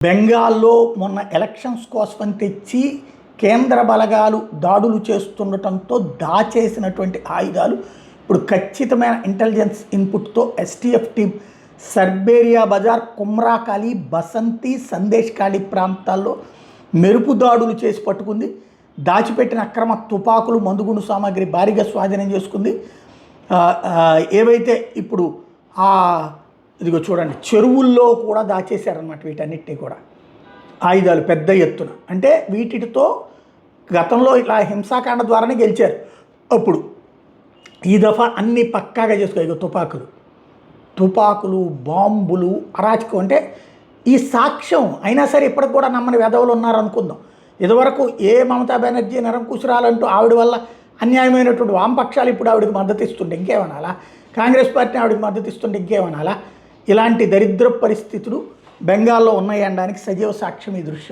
బెంగాల్లో మొన్న ఎలక్షన్స్ కోసం తెచ్చి కేంద్ర బలగాలు దాడులు చేస్తుండటంతో దాచేసినటువంటి ఆయుధాలు ఇప్పుడు ఖచ్చితమైన ఇంటెలిజెన్స్ ఇన్పుట్తో STF team Sarberia Bazar, Kumrakhali, Basanti, Sandeshkhali ప్రాంతాల్లో మెరుపు దాడులు చేసి పట్టుకుంది. దాచిపెట్టిన అక్రమ తుపాకులు, మందుగుండు సామాగ్రి భారీగా స్వాధీనం చేసుకుంది. ఏవైతే ఇప్పుడు ఇదిగో చూడండి, చెరువుల్లో కూడా దాచేశారనమాట వీటన్నిటినీ కూడా ఆయుధాలు పెద్ద ఎత్తున. అంటే వీటితో గతంలో ఇలా హింసాకాండ ద్వారానే గెలిచారు. అప్పుడు ఈ దఫా అన్నీ పక్కాగా చేసుకో. ఇక తుపాకులు, బాంబులు, అరాచకం. అంటే ఈ సాక్ష్యం అయినా సరే ఇప్పటికి కూడా నమ్మని వెధవలు ఉన్నారనుకుందాం. ఇదివరకు ఏ మమతా బెనర్జీ నిరంకుశరాలంటూ ఆవిడ వల్ల అన్యాయమైనటువంటి వామపక్షాలు ఇప్పుడు ఆవిడకి మద్దతు ఇస్తుంటే ఇంకేమనాలా? కాంగ్రెస్ పార్టీ ఆవిడకి మద్దతు ఇస్తుంటే ఇంకేమనాలా? ఇలాంటి దరిద్ర పరిస్థితులు బెంగాల్లో ఉన్నాయి అనడానికి సజీవ సాక్ష్యం ఈ దృశ్యం.